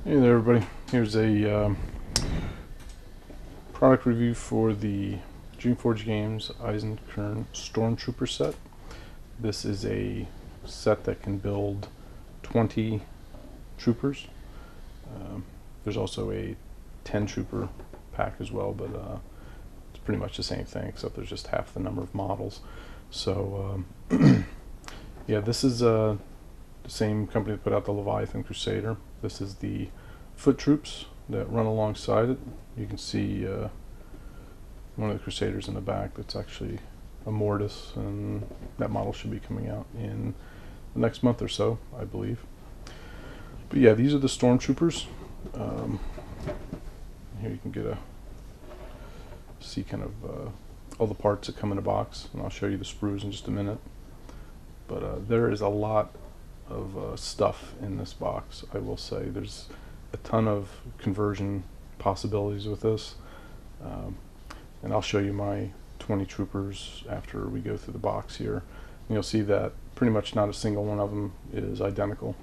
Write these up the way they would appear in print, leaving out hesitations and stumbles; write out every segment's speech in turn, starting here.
Hey there everybody, here's a product review for the Dreamforge Games Eisenkern Stormtrooper set. This is a set that can build 20 troopers. There's also a 10 trooper pack as well, but it's pretty much the same thing except there's just half the number of models. So yeah, this is the same company that put out the Leviathan Crusader. This is the foot troops that run alongside it. You can see one of the Crusaders in the back. That's actually a Mortis, and that model should be coming out in the next month or so, I believe. But yeah, these are the Stormtroopers. Here you can get see kind of all the parts that come in a box, and I'll show you the sprues in just a minute. But there is a lot of stuff in this box. I will say there's a ton of conversion possibilities with this, and I'll show you my 20 troopers after we go through the box here. And you'll see that pretty much not a single one of them is identical.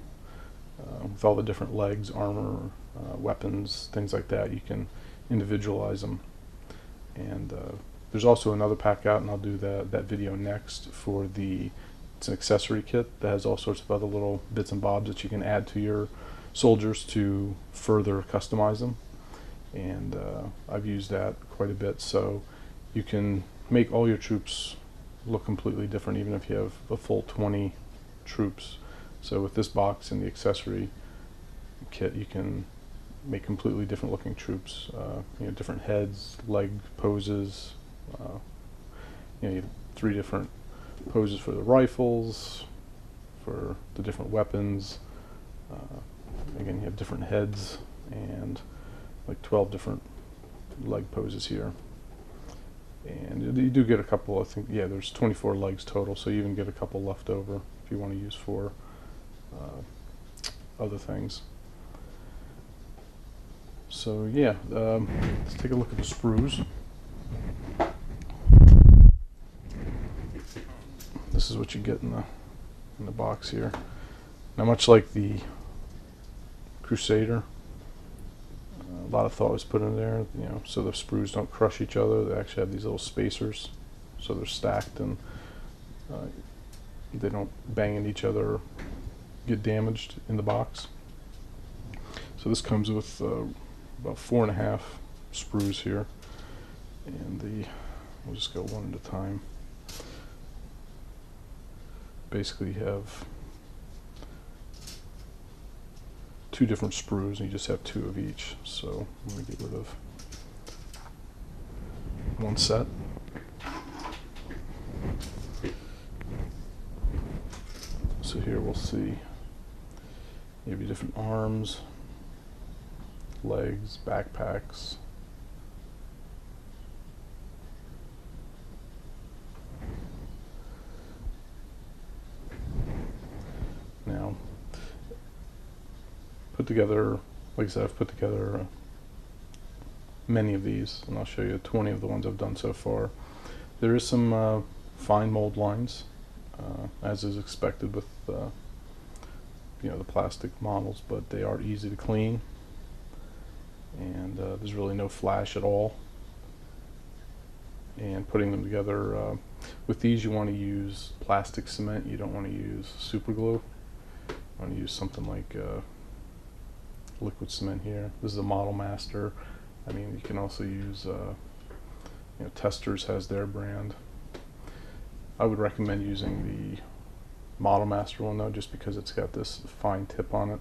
With all the different legs, armor, weapons, things like that, you can individualize them. And there's also another pack out, and I'll do that video next for the it's an accessory kit that has all sorts of other little bits and bobs that you can add to your soldiers to further customize them. And I've used that quite a bit, so you can make all your troops look completely different even if you have a full 20 troops. So with this box and the accessory kit, you can make completely different looking troops. Different heads, leg poses. You have 3 different poses for the rifles, for the different weapons. Again, you have different heads and like 12 different leg poses here. And you do get a couple, I think, yeah, there's 24 legs total, so you even get a couple left over if you want to use for other things. So yeah, let's take a look at the sprues. This is what you get in the box here. Now, much like the Crusader, a lot of thought was put in there, so the sprues don't crush each other. They actually have these little spacers, so they're stacked and they don't bang into each other or get damaged in the box. So this comes with about 4.5 sprues here, and we'll just go one at a time. Basically you have 2 different sprues and you just have 2 of each. So let me get rid of one set. So here we'll see maybe different arms, legs, backpacks. Now, put together, like I said, I've put together many of these, and I'll show you 20 of the ones I've done so far. There is some fine mold lines, as is expected with the plastic models, but they are easy to clean, and there's really no flash at all. And putting them together, with these you want to use plastic cement, you don't want to use super glue. I want to use something like liquid cement here. This is a Model Master. I mean, you can also use, Testers has their brand. I would recommend using the Model Master one though, just because it's got this fine tip on it.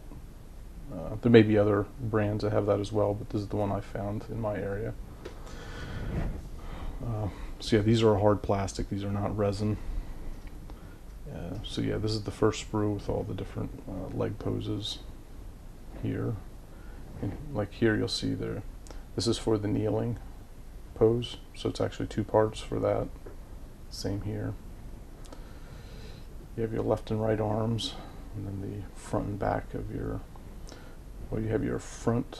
There may be other brands that have that as well, but this is the one I found in my area. So yeah, these are hard plastic. These are not resin. So yeah, this is the first sprue with all the different leg poses here. And like here you'll see there, this is for the kneeling pose, so it's actually 2 parts for that. Same here. You have your left and right arms, and then the front and back of you have your front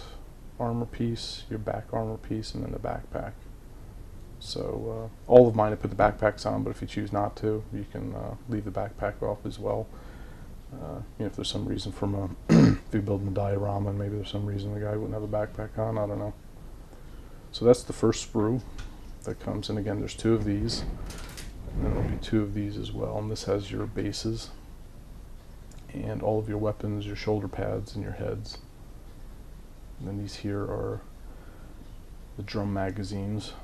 armor piece, your back armor piece, and then the backpack. So all of mine I put the backpacks on, but if you choose not to, you can leave the backpack off as well. If there's some reason from a if you're building a diorama and maybe there's some reason the guy wouldn't have a backpack on, I don't know. So that's the first sprue that comes, and again there's 2 of these, and then there'll be 2 of these as well, and this has your bases and all of your weapons, your shoulder pads, and your heads. And then these here are the drum magazines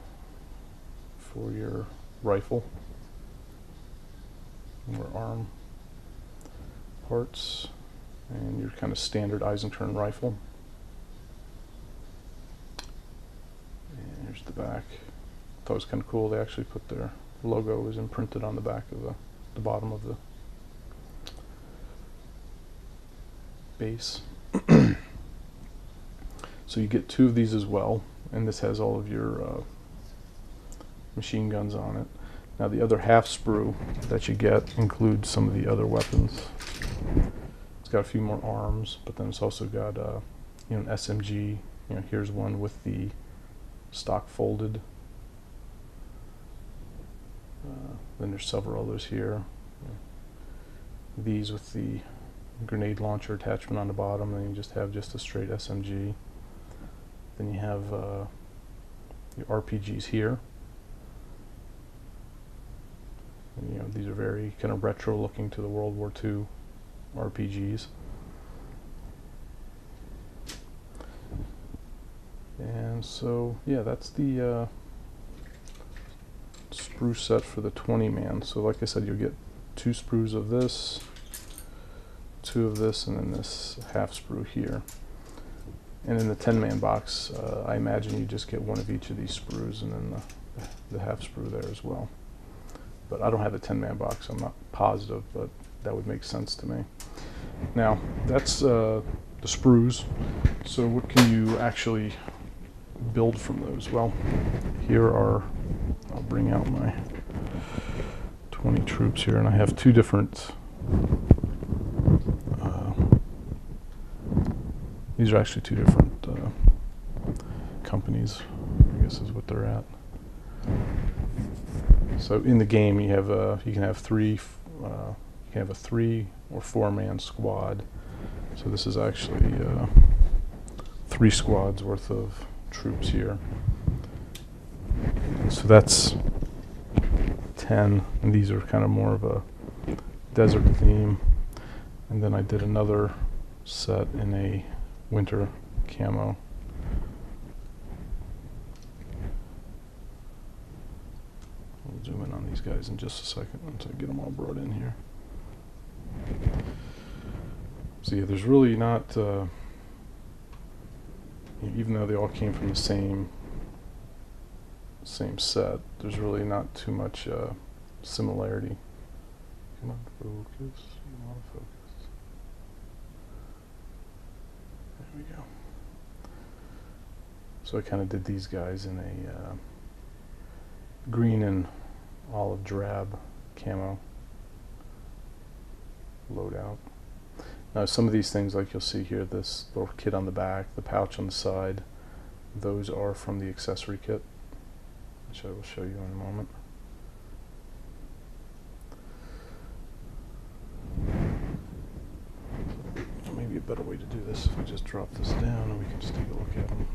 for your rifle, or arm parts, and your kind of standard Eisenkern rifle. And here's the back. Thought it was kind of cool. They actually put their logo is imprinted on the back of the bottom of the base. So you get 2 of these as well, and this has all of your machine guns on it. Now the other half sprue that you get includes some of the other weapons. It's got a few more arms, but then it's also got an SMG. Here's one with the stock folded. Then there's several others here. These with the grenade launcher attachment on the bottom, and you just have a straight SMG. Then you have your RPGs here. And, these are very kind of retro looking to the World War II RPGs. And so, yeah, that's the sprue set for the 20-man. So like I said, you'll get 2 sprues of this, 2 of this, and then this half sprue here. And in the 10-man box, I imagine you just get 1 of each of these sprues, and then the half sprue there as well. But I don't have a 10-man box, so I'm not positive, but that would make sense to me. Now, that's the sprues. So what can you actually build from those? Well, here are, I'll bring out my 20 troops here, and I have 2 different, these are actually 2 different companies, I guess is what they're at. So in the game, you have you can have 3, you can have a 3 or 4-man squad. So this is actually 3 squads worth of troops here. And so that's 10, and these are kind of more of a desert theme. And then I did another set in a winter camo. I'll zoom in on these guys in just a second once I get them all brought in here. So yeah, there's really not, even though they all came from the same set, there's really not too much similarity. Come on, focus. Come on, focus. There we go. So I kind of did these guys in a green and olive drab camo loadout. Now some of these things, like you'll see here, this little kit on the back, the pouch on the side, those are from the accessory kit, which I will show you in a moment. Maybe a better way to do this if we just drop this down and we can just take a look at them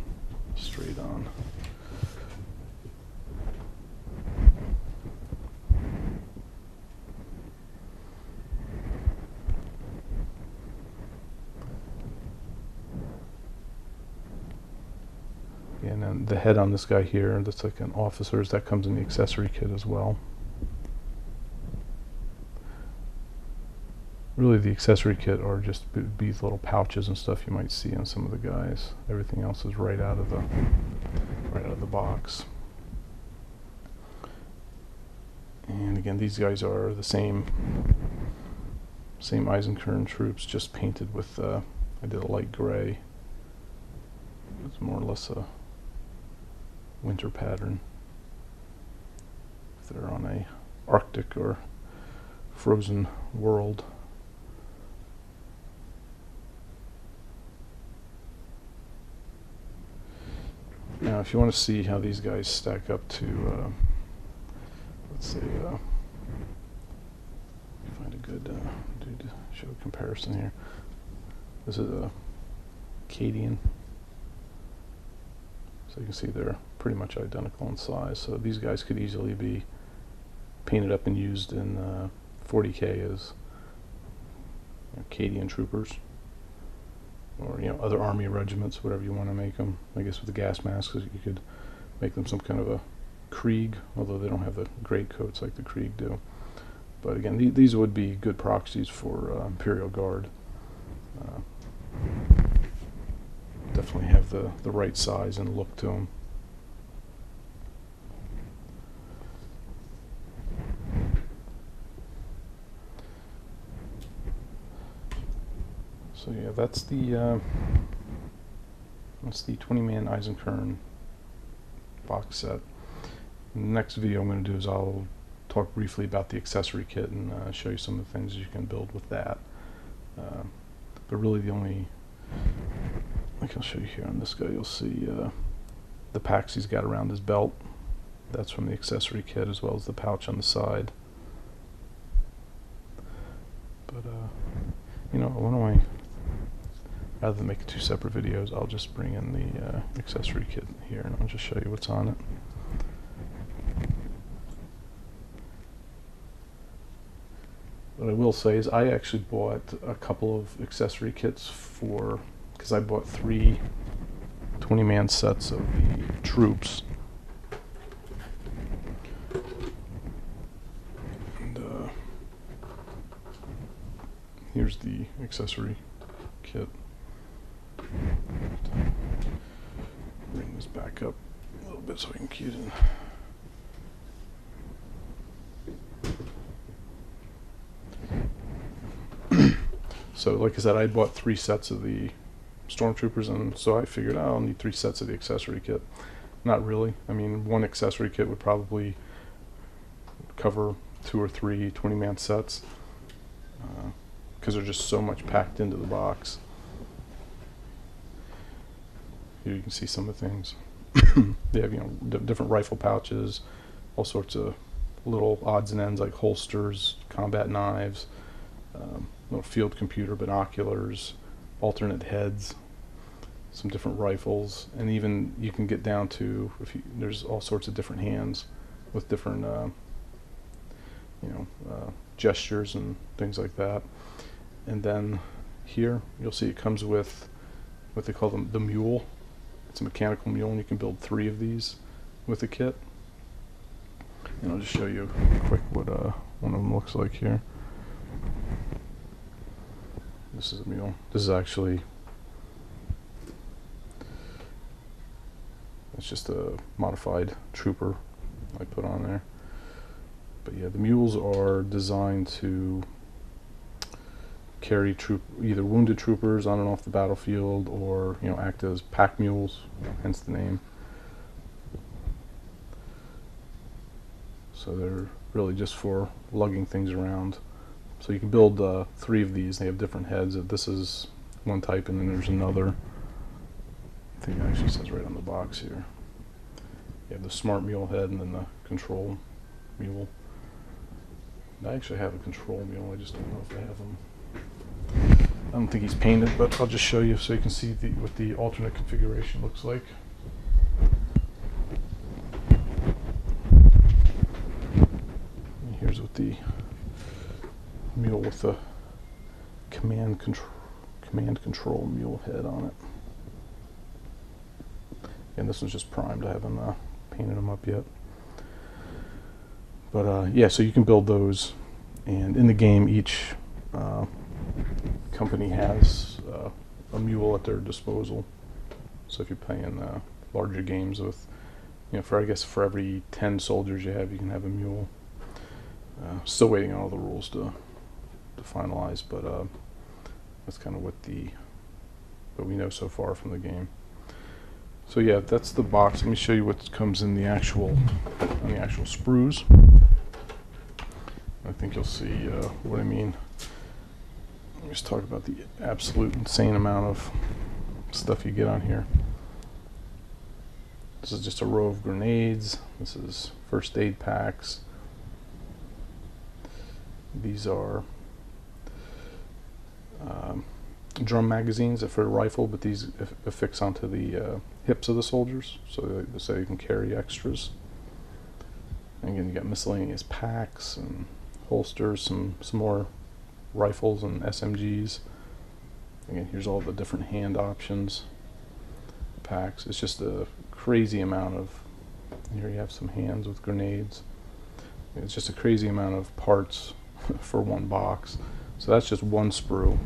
straight on. And then the head on this guy here, that's like an officer's, that comes in the accessory kit as well. Really the accessory kit are just these little pouches and stuff you might see on some of the guys. Everything else is right out of the box. And again, these guys are the same Eisenkern troops, just painted with I did a light gray. It's more or less a winter pattern. If they're on a Arctic or frozen world. Now, if you want to see how these guys stack up to, let's say, find a good dude to show a comparison here. This is a Cadian. So you can see they're pretty much identical in size. So these guys could easily be painted up and used in 40K as Cadian troopers, or other army regiments, whatever you want to make them. I guess with the gas masks, you could make them some kind of a Krieg, although they don't have the great coats like the Krieg do. But again, these would be good proxies for Imperial Guard. Definitely have the right size and look to them. So yeah, that's the 20-man Eisenkern box set. In the next video I'm going to do is I'll talk briefly about the accessory kit and show you some of the things you can build with that. But really the only, like I'll show you here on this guy, you'll see the packs he's got around his belt. That's from the accessory kit, as well as the pouch on the side. But why don't I, rather than make two separate videos, I'll just bring in the accessory kit here and I'll just show you what's on it. What I will say is I actually bought a couple of accessory kits because I bought 3 20-man sets of the troops. And here's the accessory kit. Bring this back up a little bit so I can key it in. So like I said, I bought 3 sets of the Stormtroopers, and so I figured I'll need 3 sets of the accessory kit. Not really. I mean, one accessory kit would probably cover 2 or 3 20-man sets, because there's just so much packed into the box. Here you can see some of the things. They have different rifle pouches, all sorts of little odds and ends like holsters, combat knives, little field computer, binoculars, alternate heads, some different rifles, and even you can get down to there's all sorts of different hands with different gestures and things like that. And then here you'll see it comes with what they call the mule. It's a mechanical mule, and you can build 3 of these with the kit. And I'll just show you quick what one of them looks like here. This is a mule. This is actually, it's just a modified trooper I put on there. But yeah, the mules are designed to carry either wounded troopers on and off the battlefield, or act as pack mules, hence the name. So they're really just for lugging things around. So you can build 3 of these. They have different heads. This is one type, and then there's another. I think it actually says right on the box here. You have the smart mule head and then the control mule. I actually have a control mule. I just don't know if I have him. I don't think he's painted, but I'll just show you so you can see what the alternate configuration looks like. And here's what the mule with the command control mule head on it. And this one's just primed. I haven't painted them up yet. But yeah, so you can build those, and in the game each company has a mule at their disposal. So if you're playing larger games with, I guess for every 10 soldiers you can have a mule. Still waiting on all the rules to finalize, but that's kind of what we know so far from the game. So yeah, that's the box. Let me show you what comes in the actual sprues. I think you'll see what I mean. Let me just talk about the absolute insane amount of stuff you get on here. This is just a row of grenades. This is first aid packs. These are drum magazines for a rifle, but these affix onto the hips of the soldiers, so you can carry extras. And again, you got miscellaneous packs and holsters, some more rifles and SMGs. Again, here's all the different hand options, packs. It's just a crazy amount of, here you have some hands with grenades. It's just a crazy amount of parts for one box. So that's just one sprue.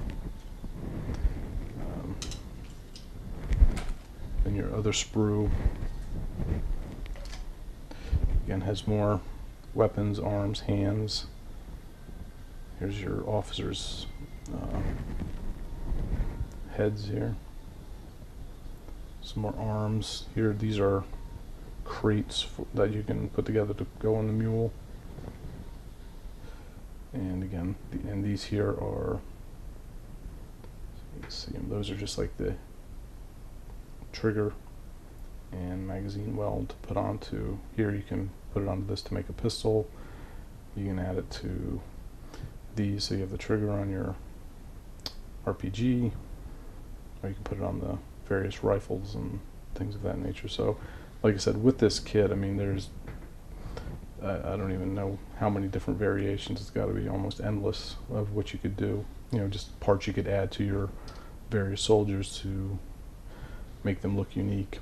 And your other sprue, again, has more weapons, arms, hands. Here's your officers' heads here. Some more arms. Here, these are crates that you can put together to go on the mule. And again, and these here are, you can see them, those are just like the trigger and magazine weld to put onto. Here you can put it onto this to make a pistol. You can add it to these, so you have the trigger on your RPG, or you can put it on the various rifles and things of that nature. So like I said, with this kit, I mean, there's I don't even know how many different variations. It's got to be almost endless of what you could do. You know, just parts you could add to your various soldiers to make them look unique.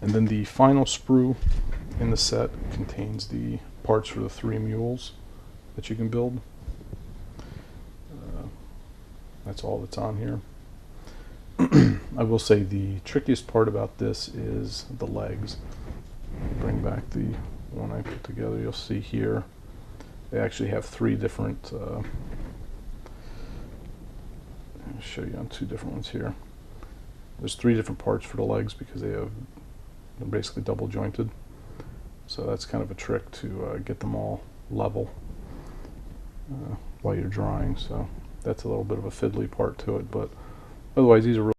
And then the final sprue in the set contains the parts for the 3 mules that you can build. That's all that's on here. I will say the trickiest part about this is the legs. Bring back the one I put together. You'll see here they actually have 3 different, I'll show you on 2 different ones here. There's 3 different parts for the legs because they're basically double jointed. So that's kind of a trick to get them all level while you're drawing. So that's a little bit of a fiddly part to it, but otherwise these are really